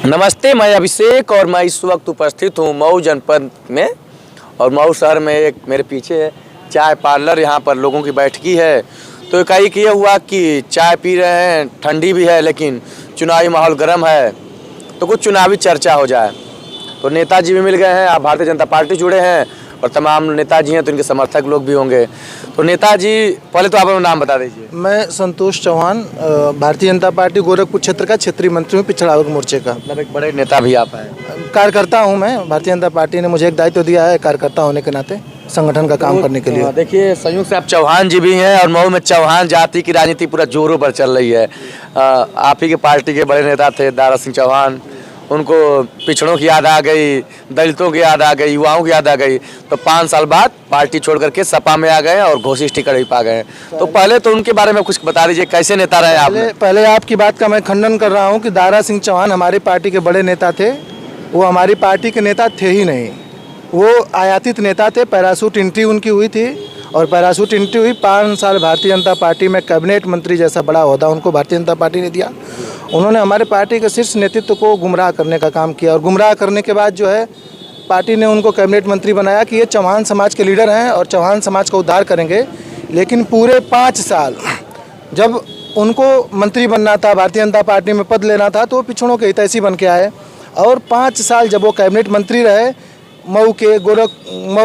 नमस्ते, मैं अभिषेक और मैं इस वक्त उपस्थित हूँ मऊ जनपद में। और मऊ शहर में एक मेरे पीछे है चाय पार्लर, यहाँ पर लोगों की बैठकी है। तो एकाएक ये हुआ कि चाय पी रहे हैं, ठंडी भी है लेकिन चुनावी माहौल गर्म है, तो कुछ चुनावी चर्चा हो जाए। तो नेताजी भी मिल गए हैं, आप भारतीय जनता पार्टी जुड़े हैं और तमाम नेताजी हैं तो इनके समर्थक लोग भी होंगे। तो नेताजी, पहले तो आप अपना नाम बता दीजिए। मैं संतोष चौहान, भारतीय जनता पार्टी गोरखपुर क्षेत्र का क्षेत्रीय मंत्री हूँ, पिछड़ा वर्ग मोर्चे का। मतलब एक बड़े नेता भी आप हैं। कार्यकर्ता हूँ मैं। भारतीय जनता पार्टी ने मुझे एक दायित्व दिया है कार्यकर्ता होने के नाते संगठन का काम करने के लिए। देखिए, संयुक्त से आप चौहान जी भी हैं और मऊ में चौहान जाति की राजनीति पूरा जोरों पर चल रही है। आप ही के पार्टी के बड़े नेता थे दारा सिंह चौहान, उनको पिछड़ों की याद आ गई, दलितों की याद आ गई, युवाओं की याद आ गई। तो 5 साल बाद पार्टी छोड़ करके सपा में आ गए और घोषित टिकट भी पा गए। तो पहले तो उनके बारे में कुछ बता दीजिए, कैसे नेता रहे आप? पहले आपकी बात का मैं खंडन कर रहा हूँ कि दारा सिंह चौहान हमारी पार्टी के बड़े नेता थे। वो हमारी पार्टी के नेता थे ही नहीं, वो आयातित नेता थे। पैरासूट एंट्री उनकी हुई थी और पैरासूट एंट्री हुई। 5 साल भारतीय जनता पार्टी में कैबिनेट मंत्री जैसा बड़ा ओहदा उनको भारतीय जनता पार्टी ने दिया। उन्होंने हमारे पार्टी के शीर्ष नेतृत्व को गुमराह करने का काम किया और गुमराह करने के बाद जो है पार्टी ने उनको कैबिनेट मंत्री बनाया कि ये चौहान समाज के लीडर हैं और चौहान समाज का उद्धार करेंगे। लेकिन पूरे 5 साल जब उनको मंत्री बनना था, भारतीय जनता पार्टी में पद लेना था, तो वो पिछड़ों के हितैषी बन के आए। और 5 साल जब वो कैबिनेट मंत्री रहे, मऊ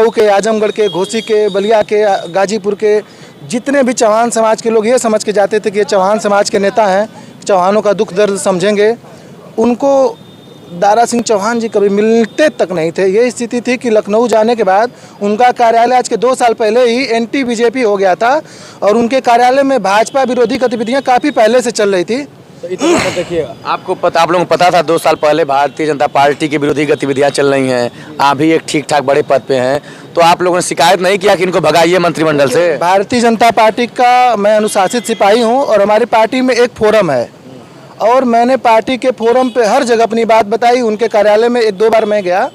के, आजमगढ़ के, घोसी के, बलिया के, गाजीपुर के जितने भी चौहान समाज के लोग ये समझ के जाते थे कि ये चौहान समाज के नेता हैं, चौहानों का दुख दर्द समझेंगे, उनको दारा सिंह चौहान जी कभी मिलते तक नहीं थे। ये स्थिति थी कि लखनऊ जाने के बाद उनका कार्यालय आज के 2 साल पहले ही एंटी बीजेपी हो गया था और उनके कार्यालय में भाजपा विरोधी गतिविधियाँ काफ़ी पहले से चल रही थी। तो देखिए, आप लोगों को पता था 2 साल पहले भारतीय जनता पार्टी की विरोधी गतिविधियां चल रही हैं, आप भी एक ठीक ठाक बड़े पद पे हैं, तो आप लोगों ने शिकायत नहीं किया कि इनको भगाइए मंत्रिमंडल से? भारतीय जनता पार्टी का मैं अनुशासित सिपाही हूं और हमारी पार्टी में एक फोरम है और मैंने पार्टी के फोरम पे हर जगह अपनी बात बताई। उनके कार्यालय में 1-2 बार मैं गया।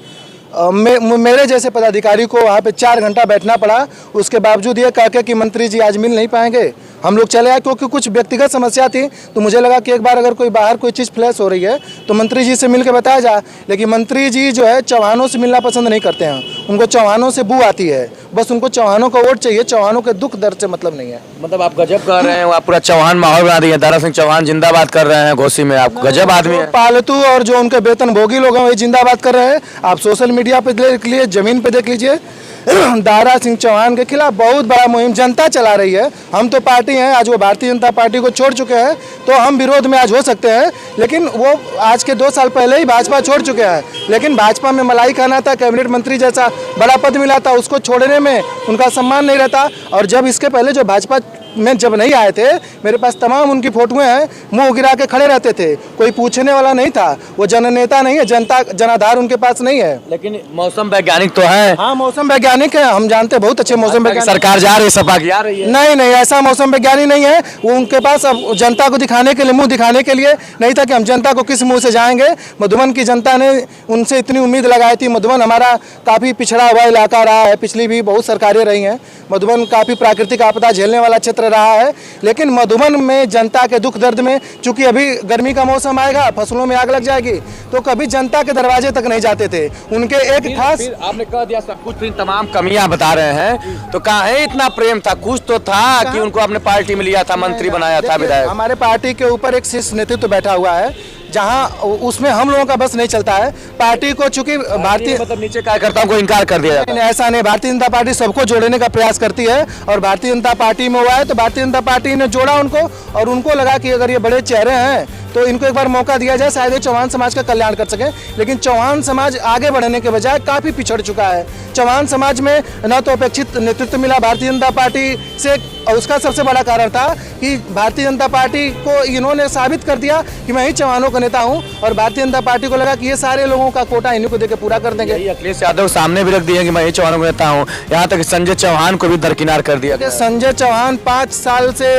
मेरे जैसे पदाधिकारी को वहाँ पे 4 घंटा बैठना पड़ा। उसके बावजूद ये कह के कि मंत्री जी आज मिल नहीं पाएंगे, हम लोग चले आए क्योंकि कुछ व्यक्तिगत समस्या थी। तो मुझे लगा कि एक बार अगर कोई बाहर कोई चीज़ फ्लैश हो रही है तो मंत्री जी से मिल के बताया जाए। लेकिन मंत्री जी जो है चौहानों से मिलना पसंद नहीं करते हैं, उनको चौहानों से बू आती है, बस उनको चौहानों का वोट चाहिए, चौहानों के दुख दर्द से मतलब नहीं है। मतलब आप गजब कर रहे हैं, आप पूरा चौहान माहौल बना दिए। दारा सिंह चौहान जिंदाबाद कर रहे हैं घोसी में, आप गजब आदमी है। पालतू और जो उनके वेतन भोगी लोग हैं वही जिंदाबाद कर रहे हैं। आप सोशल मीडिया पे देख लीजिए, जमीन पे देख लीजिए, दारा सिंह चौहान के खिलाफ बहुत बड़ा मुहिम जनता चला रही है। हम तो पार्टी हैं, आज वो भारतीय जनता पार्टी को छोड़ चुके हैं तो हम विरोध में आज हो सकते हैं, लेकिन वो आज के 2 साल पहले ही भाजपा छोड़ चुके हैं। लेकिन भाजपा में मलाई खाना था, कैबिनेट मंत्री जैसा बड़ा पद मिला था, उसको छोड़ने में उनका सम्मान नहीं रहता। और जब इसके पहले जो भाजपा में जब नहीं आए थे, मेरे पास तमाम उनकी फोटोएं हैं, मुंह गिरा के खड़े रहते थे, कोई पूछने वाला नहीं था। वो जननेता नहीं है, जनता जनाधार उनके पास नहीं है। लेकिन मौसम वैज्ञानिक तो है। हाँ, मौसम वैज्ञानिक है, हम जानते हैं, बहुत अच्छे मौसम वैज्ञानिक। सरकार जा रही है, सपा की आ रही है। नहीं, ऐसा मौसम वैज्ञानिक नहीं है। वो उनके पास अब जनता को दिखाने के लिए, मुंह दिखाने के लिए नहीं था कि हम जनता को किस मुंह से जाएंगे। मधुबन की जनता ने उनसे इतनी उम्मीद लगाई थी। मधुबन हमारा काफ़ी पिछड़ा हुआ इलाका रहा है, पिछली भी बहुत सरकारें रही हैं। मधुबन काफ़ी प्राकृतिक आपदा झेलने वाला क्षेत्र रहा है, लेकिन मधुबन में जनता के दुख दर्द में, चूंकि अभी गर्मी का मौसम आएगा, फसलों में आग लग जाएगी, तो कभी जनता के दरवाजे तक नहीं जाते थे। उनके एक खास, आपने कह दिया सब कुछ, तमाम कमियां बता रहे हैं, तो कहाँ इतना प्रेम था? कुछ तो था कि उनको अपने पार्टी में लिया था, मंत्री बनाया था, विधायक। हमारे पार्टी के ऊपर एक शीर्ष नेतृत्व बैठा हुआ है, जहां उसमें हम लोगों का बस नहीं चलता है। पार्टी को चूंकि भारतीय मतलब नीचे कार्यकर्ताओं को इनकार कर दिया जाता है। ऐसा नहीं, भारतीय जनता पार्टी सबको जोड़ने का प्रयास करती है और भारतीय जनता पार्टी में हुआ है तो भारतीय जनता पार्टी ने जोड़ा उनको और उनको लगा कि अगर ये बड़े चेहरे हैं तो इनको एक बार मौका दिया जाए, शायद ये चौहान समाज का कल्याण कर सके। लेकिन चौहान समाज आगे बढ़ने के बजाय काफ़ी पिछड़ चुका है। चौहान समाज में न तो अपेक्षित नेतृत्व मिला भारतीय जनता पार्टी से, और उसका सबसे बड़ा कारण था कि भारतीय जनता पार्टी को इन्होंने साबित कर दिया कि मैं ही चौहानों का नेता हूं और भारतीय जनता पार्टी को लगा कि ये सारे लोगों का कोटा इन्हीं को देकर पूरा कर देंगे। अखिलेश यादव सामने भी रख दिए कि मैं ही चौहानों का नेता हूँ, यहाँ तक संजय चौहान को भी दरकिनार कर दिया। संजय चौहान 5 साल से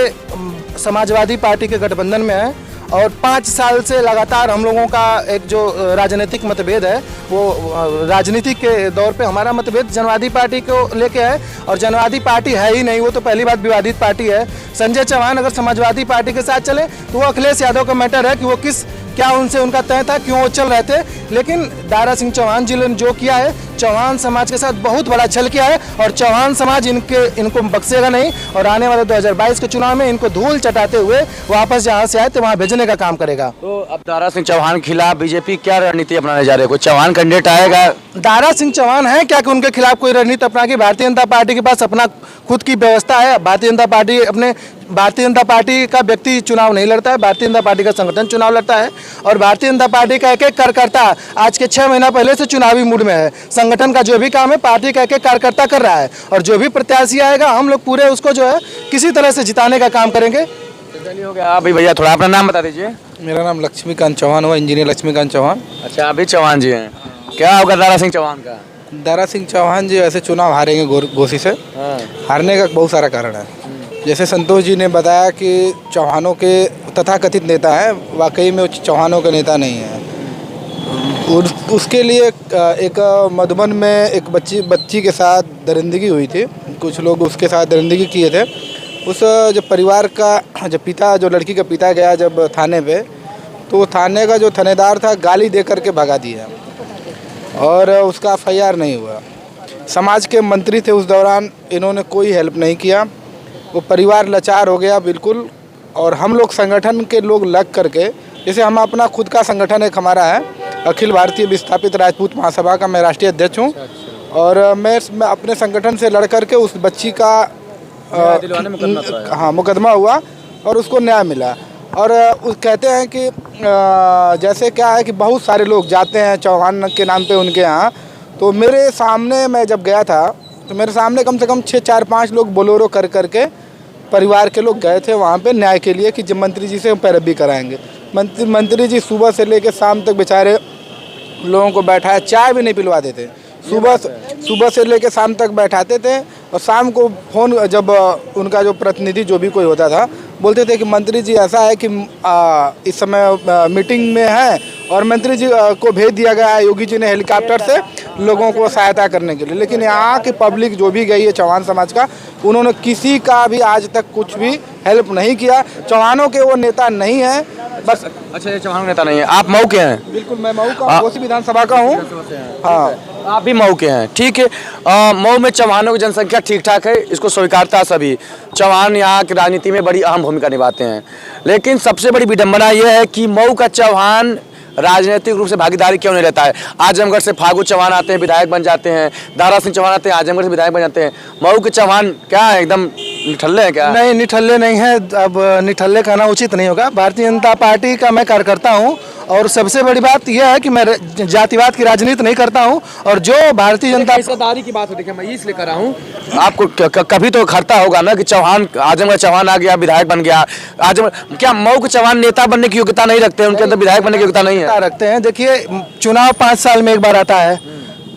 समाजवादी पार्टी के गठबंधन में है और 5 साल से लगातार हम लोगों का एक जो राजनीतिक मतभेद है, वो राजनीति के दौर पे हमारा मतभेद जनवादी पार्टी को लेके है और जनवादी पार्टी है ही नहीं, वो तो पहली बात विवादित पार्टी है। संजय चौहान अगर समाजवादी पार्टी के साथ चले तो वो अखिलेश यादव का मैटर है कि वो किस क्या उनसे उनका तय था, क्यों वो चल रहे थे। लेकिन दारा सिंह चौहान जी ने जो किया है, चौहान समाज के साथ बहुत बड़ा छल किया है और चौहान समाज इनको बख्शेगा नहीं और आने वाले 2022 के चुनाव में इनको धूल चटाते हुए वापस जहाँ से आए थे वहाँ भेजने का काम करेगा। तो अब दारा सिंह चौहान के खिलाफ बीजेपी क्या रणनीति अपनाने जा रही है? कोई चौहान कैंडिडेट आएगा? दारा सिंह चौहान है क्या कि उनके खिलाफ कोई रणनीति अपना की? भारतीय जनता पार्टी के पास अपना खुद की व्यवस्था है। भारतीय जनता पार्टी का व्यक्ति चुनाव नहीं लड़ता है, भारतीय जनता पार्टी का संगठन चुनाव लड़ता है और भारतीय जनता पार्टी का एक एक कार्यकर्ता आज के 6 महीना पहले से चुनावी मूड में है। संगठन का जो भी काम है पार्टी का एक एक कार्यकर्ता कर रहा है और जो भी प्रत्याशी आएगा हम लोग पूरे उसको जो है किसी तरह से जिताने का काम करेंगे। चलिए हो गया। अभी भैया थोड़ा अपना नाम बता दीजिए। मेरा नाम लक्ष्मीकांत चौहान हुआ, इंजीनियर लक्ष्मीकांत चौहान। अच्छा, अभी चौहान जी हैं। क्या होगा दारा सिंह चौहान का? दारा सिंह चौहान जी ऐसे चुनाव हारेंगे घोषी से। हारने का बहुत सारा कारण है। जैसे संतोष जी ने बताया कि चौहानों के तथाकथित नेता हैं, वाकई में वो चौहानों के नेता नहीं है। उसके लिए एक मधुबन में एक बच्ची के साथ दरिंदगी हुई थी, कुछ लोग उसके साथ दरिंदगी किए थे। उस जब परिवार का जो लड़की का पिता गया जब थाने पे, तो वो थाने का जो थानेदार था गाली दे करके भगा दिया और उसका FIR नहीं हुआ। समाज के मंत्री थे उस दौरान, इन्होंने कोई हेल्प नहीं किया। वो परिवार लाचार हो गया बिल्कुल। और हम लोग संगठन के लोग लग करके, जैसे हम अपना खुद का संगठन एक हमारा है, अखिल भारतीय विस्थापित राजपूत महासभा का मैं राष्ट्रीय अध्यक्ष हूँ। और मैं अपने संगठन से लड़ करके उस बच्ची का मुकदमा हुआ और उसको न्याय मिला। और कहते हैं कि जैसे क्या है कि बहुत सारे लोग जाते हैं चौहान के नाम पे उनके यहाँ। तो मेरे सामने मैं जब गया था तो मेरे सामने कम से कम 6-4-5 लोग बोलेरो कर करके परिवार के लोग गए थे वहाँ पे न्याय के लिए कि जब मंत्री जी से पैरवी कराएंगे। मंत्री जी सुबह से लेकर शाम तक बेचारे लोगों को बैठाया, चाय भी नहीं पिलवाते थे। सुबह से लेकर शाम तक बैठाते थे और शाम को फ़ोन जब उनका जो प्रतिनिधि जो भी कोई होता था बोलते थे कि मंत्री जी ऐसा है कि इस समय मीटिंग में है और मंत्री जी को भेज दिया गया है योगी जी ने हेलीकॉप्टर से लोगों को सहायता करने के लिए। लेकिन यहाँ की पब्लिक जो भी गई है चौहान समाज का, उन्होंने किसी का भी आज तक कुछ भी हेल्प नहीं किया। चौहानों के वो नेता नहीं है बस। अच्छा, ये चौहान नेता नहीं है। आप मऊ के हैं? बिल्कुल, मैं मऊ का कोसी विधानसभा का हूँ। हाँ, आप भी मऊ के हैं, ठीक है। मऊ में चौहानों की जनसंख्या ठीक ठाक है, इसको स्वीकारता सभी। चौहान यहाँ की राजनीति में बड़ी अहम भूमिका निभाते हैं। लेकिन सबसे बड़ी विडंबना यह है कि मऊ का चौहान राजनीतिक रूप से भागीदारी क्यों नहीं रहता है? आजमगढ़ से फागू चौहान आते हैं, विधायक बन जाते हैं। दारा सिंह चौहान आते हैं, आजमगढ़ से विधायक बन जाते हैं। मऊ के चौहान क्या है, एकदम निठल्ले हैं क्या? नहीं, निठल्ले नहीं है। अब निठल्ले कहना उचित नहीं होगा। भारतीय जनता पार्टी का मैं कार्यकर्ता हूँ और सबसे बड़ी बात यह है कि मैं जातिवाद की राजनीति नहीं करता हूँ। और जो भारतीय जनता हिस्सेदारी की बात है, देखिए मैं इसलिए कर रहा हूँ, आपको कभी तो खरता होगा ना कि चौहान, आजमगढ़ चौहान आ गया, विधायक बन गया। आजमगढ़ क्या मऊ के चौहान नेता बनने की योग्यता नहीं रखते हैं? उनके अंदर विधायक बनने की योग्यता नहीं है? रखते हैं। देखिए, चुनाव 5 साल में एक बार आता है,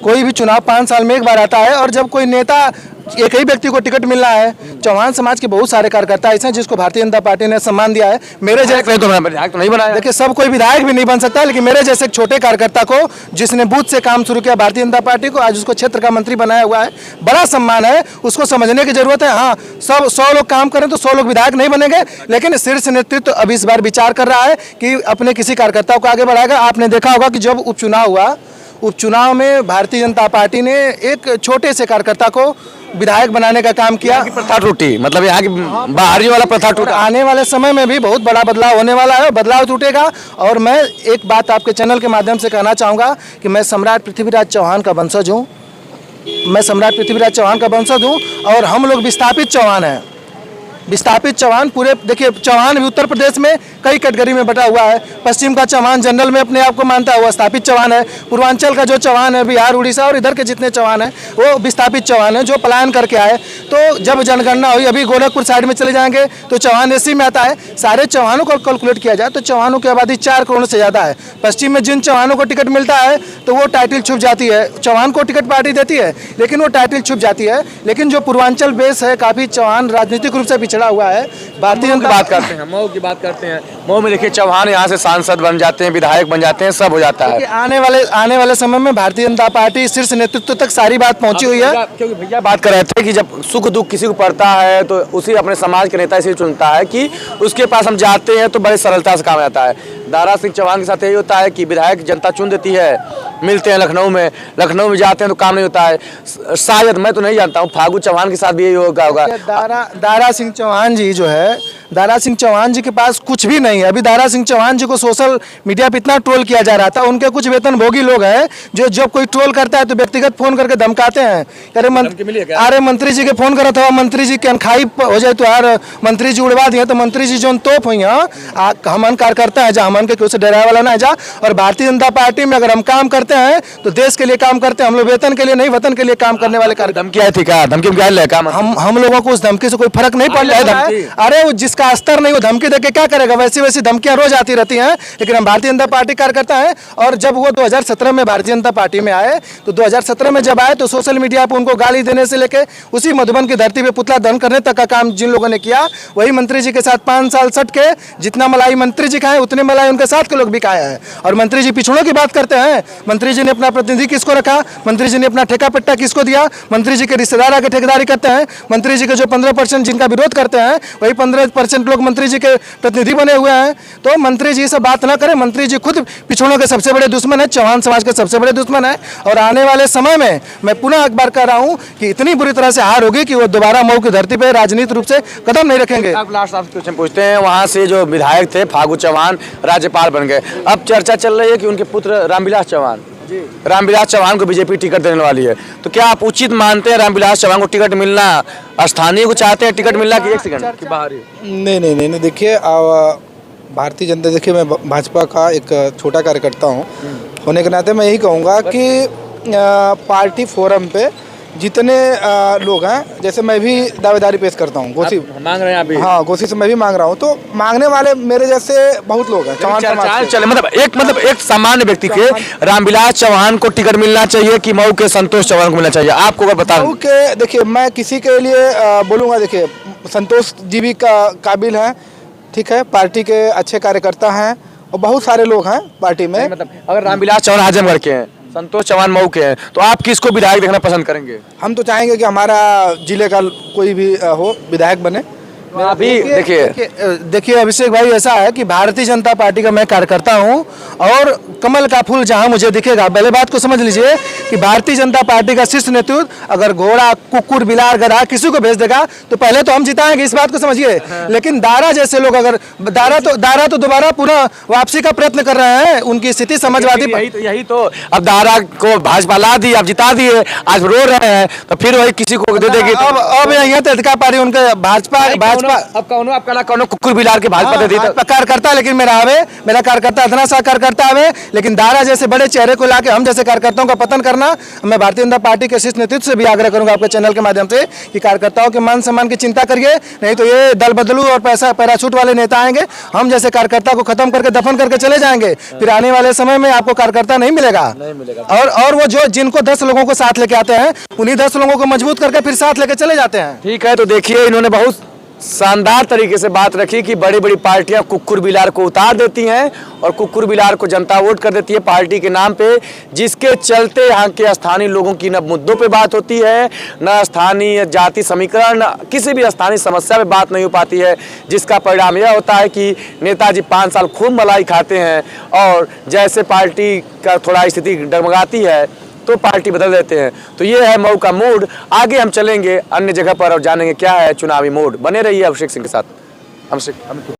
कोई भी चुनाव 5 साल में एक बार आता है। और जब कोई नेता, एक ही व्यक्ति को टिकट मिल रहा है, चौहान समाज के बहुत सारे कार्यकर्ता ऐसे हैं जिसको भारतीय जनता पार्टी ने सम्मान दिया है। मेरे जैसे तो विधायक तो नहीं बनाया। देखिए, सब कोई विधायक भी नहीं बन सकता, लेकिन मेरे जैसे एक छोटे कार्यकर्ता को जिसने बूथ से काम शुरू किया भारतीय जनता पार्टी को, आज उसको क्षेत्र का मंत्री बनाया हुआ है, बड़ा सम्मान है। उसको समझने की जरूरत है। हाँ, 100 लोग काम करें तो 100 लोग विधायक नहीं बनेंगे, लेकिन शीर्ष नेतृत्व अब इस बार विचार कर रहा है कि अपने किसी कार्यकर्ता को आगे बढ़ाएगा। आपने देखा होगा कि जब उपचुनाव हुआ, उपचुनाव में भारतीय जनता पार्टी ने एक छोटे से कार्यकर्ता को विधायक बनाने का काम किया। प्रथा टूटी, मतलब यहाँ की बाहरी वाला प्रथा टूटा। आने वाले समय में भी बहुत बड़ा बदलाव होने वाला है, बदलाव टूटेगा। और मैं एक बात आपके चैनल के माध्यम से कहना चाहूँगा कि मैं सम्राट पृथ्वीराज चौहान का वंशज हूँ। मैं सम्राट पृथ्वीराज चौहान का वंशज हूँ और हम लोग विस्थापित चौहान हैं। विस्थापित चौहान पूरे, देखिए, चौहान भी उत्तर प्रदेश में कई कैटेगरी में बटा हुआ है। पश्चिम का चौहान जनरल में अपने आप को मानता है, वो स्थापित चौहान है। पूर्वांचल का जो चौहान है, बिहार, उड़ीसा और इधर के जितने चौहान हैं, वो विस्थापित चौहान है जो पलायन करके आए। तो जब जनगणना हुई, अभी गोरखपुर साइड में चले जाएंगे तो चौहान एसी में आता है। सारे चौहानों को कैलकुलेट किया जाए तो चौहानों की आबादी 4 करोड़ से ज़्यादा है। पश्चिम में जिन चौहानों को टिकट मिलता है तो वो टाइटल छुप जाती है। चौहान को टिकट पार्टी देती है लेकिन वो टाइटल छुप जाती है। लेकिन जो पूर्वांचल बेस है, काफ़ी चौहान राजनीतिक रूप से पिछड़ा हुआ है। भारतीय जनता बात करते हैं, मऊ की बात करते हैं। मऊ में देखिए चौहान यहाँ से सांसद बन जाते हैं, विधायक बन जाते हैं, सब हो जाता है। कि आने वाले समय में भारतीय जनता पार्टी शीर्ष नेतृत्व तक सारी बात पहुंची हुई है। क्योंकि भैया बात कर रहे थे कि जब सुख दुख किसी को पड़ता है तो उसी अपने समाज के नेता इसे चुनता है कि उसके पास हम जाते हैं तो बड़ी सरलता से काम आता है। दारा सिंह चौहान के साथ यही होता है कि विधायक जनता चुन देती है, मिलते हैं लखनऊ में जाते हैं तो काम नहीं होता है। शायद, मैं तो नहीं जानता हूँ, फागू चौहान के साथ भी यही होगा। दारा सिंह चौहान जी जो है, दारा सिंह चौहान जी के पास कुछ भी नहीं है। अभी दारा सिंह चौहान जी को सोशल मीडिया पे इतना ट्रोल किया जा रहा था, उनके कुछ वेतनभोगी लोग हैं जो जब कोई ट्रोल करता है तो व्यक्तिगत फोन करके धमकाते हैं। अरे मंत्री जी के फोन करा था, मंत्री जी के अनखाई हो जाए तो यार मंत्री जी उड़वा दिए, तो मंत्री जी जो तोप हुई हमन कार्यकर्ता है जा, हमन के डराए वाला ना है जा। और भारतीय जनता पार्टी में अगर हम काम करते हैं तो देश के लिए काम करते हैं, हम लोग वेतन के लिए नहीं, वतन के लिए काम करने वाले कार्यकर्ता। धमकी आई थी क्या? धमकी में क्या है काम? हम लोगों को उस धमकी से कोई फर्क नहीं पड़ रहा है। अरे वो जिसका स्तर नहीं वो धमकी देके क्या करेगा? वैसी धमकियां रोज आती रहती हैं। लेकिन हम भारतीय जनता पार्टी कार्यकर्ता हैं और जब वो 2017 में भारतीय जनता पार्टी में आए तो 2017 में जब आए तो सोशल मीडिया पर उनको गाली देने से लेके उसी मधुबन की धरती पे पुतला दहन करने तक का काम जिन लोगों ने किया, वही मंत्री जी के साथ 5 साल सट के जितना मलाई मंत्री जी खाए उतने मलाई उनके साथ के लोग भी खाए हैं। और मंत्री जी पिछड़ों की बात करते हैं, मंत्री जी ने अपना प्रतिनिधि किसको रखा, मंत्री जी ने अपना ठेका पट्टा किसको दिया, मंत्री जी के रिश्तेदार आके ठेकेदारी करते हैं, मंत्री जी के जो 15% जिनका विरोध करते हैं वही 15% लोग मंत्री जी के प्रतिनिधि बने हुए हैं। तो मंत्री जी से बात ना करें, मंत्री जी खुद पिछड़ों के सबसे बड़े दुश्मन है, चौहान समाज के सबसे बड़े दुश्मन है। और आने वाले समय में मैं पुनः एक बार कह रहा हूं कि इतनी बुरी तरह से हार होगी कि वो दोबारा मऊ की धरती पे राजनीतिक रूप से कदम नहीं रखेंगे। आप लास्ट आपसे क्वेश्चन पूछते हैं, वहाँ से जो विधायक थे फागू चौहान राज्यपाल बन गए, अब चर्चा चल रही है कि उनके पुत्र रामविलास चौहान को बीजेपी टिकट देने वाली है, तो क्या आप उचित मानते हैं रामविलास चौहान को टिकट मिलना? स्थानीय को चाहते हैं टिकट मिलना कि एक सेकंड की बाहरी? नहीं, देखिए भारतीय जनता, देखिए मैं भाजपा का एक छोटा कार्यकर्ता हूँ होने के नाते मैं यही कहूँगा कि पार्टी फोरम पे जितने लोग हैं, जैसे मैं भी दावेदारी पेश करता हूँ, गोसी मांग रहे हैं अभी। हाँ, गोसी से मैं भी मांग रहा हूँ, तो मांगने वाले मेरे जैसे बहुत लोग हैं। चले मतलब एक सामान्य व्यक्ति के रामविलास चौहान को टिकट मिलना चाहिए कि मऊ के संतोष चौहान को मिलना चाहिए? आपको अगर बता मऊ के, देखिए मैं किसी के लिए बोलूँगा, देखिए संतोष जी भी काबिल हैं, ठीक है, पार्टी के अच्छे कार्यकर्ता हैं और बहुत सारे लोग हैं पार्टी में। मतलब अगर रामविलास चौहान आजमगढ़ के हैं, संतोष चौहान मऊ के हैं, तो आप किसको विधायक देखना पसंद करेंगे? हम तो चाहेंगे कि हमारा जिले का कोई भी हो विधायक बने। अभी देखिए अभिषेक भाई, ऐसा है कि भारतीय जनता पार्टी का मैं कार्यकर्ता हूं और कमल का फूल जहां मुझे दिखेगा, पहले बात को समझ लीजिए कि भारतीय जनता पार्टी का शीर्ष नेतृत्व अगर घोड़ा, कुकुर, बिलार, गधा किसी को भेज देगा तो पहले तो हम जिताएंगे, इस बात को समझिए। लेकिन दारा जैसे लोग, अगर दारा तो दोबारा पुनः वापसी का प्रयत्न कर रहे हैं, उनकी स्थिति समाजवादी। यही तो अब दारा को भाजपा ला दी, अब जिता दिए, आज रो रहे हैं, तो फिर वही किसी को दे देगी। अब यहाँ अधिकार पार्टी उनके भाजपा अब कौनो कुकुर बिलार के भाजपा दे दी कार्यकर्ता, लेकिन मेरा कार्यकर्ता इतना सा कार्यकर्ता है, लेकिन दारा जैसे बड़े चेहरे को लाके हम जैसे कार्यकर्ताओं का पतन करना। मैं भारतीय जनता पार्टी के शीर्ष नेतृत्व से भी आग्रह करूंगा आपके चैनल के माध्यम से कि कार्यकर्ताओं के मान सम्मान की चिंता करिए, नहीं तो ये दल बदलू और पैराशूट वाले नेता आएंगे, हम जैसे कार्यकर्ता को खत्म करके दफन करके चले जाएंगे, फिर आने वाले समय में आपको कार्यकर्ता नहीं मिलेगा। और वो जो जिनको 10 लोगों को साथ लेके आते हैं, उन्हीं 10 लोगों को मजबूत करके फिर साथ लेके चले जाते हैं। ठीक है, तो देखिए इन्होंने बहुत शानदार तरीके से बात रखी कि बड़ी बड़ी पार्टियां कुकुर बिलार को उतार देती हैं और कुकुर बिलार को जनता वोट कर देती है पार्टी के नाम पे, जिसके चलते यहाँ के स्थानीय लोगों की न मुद्दों पे बात होती है, न स्थानीय जाति समीकरण, किसी भी स्थानीय समस्या पे बात नहीं हो पाती है, जिसका परिणाम यह होता है कि नेताजी 5 साल खूब मलाई खाते हैं और जैसे पार्टी का थोड़ा स्थिति डगमगाती है तो पार्टी बदल देते हैं। तो ये है मऊ का मूड। आगे हम चलेंगे अन्य जगह पर और जानेंगे क्या है चुनावी मूड। बने रहिए अभिषेक सिंह के साथ।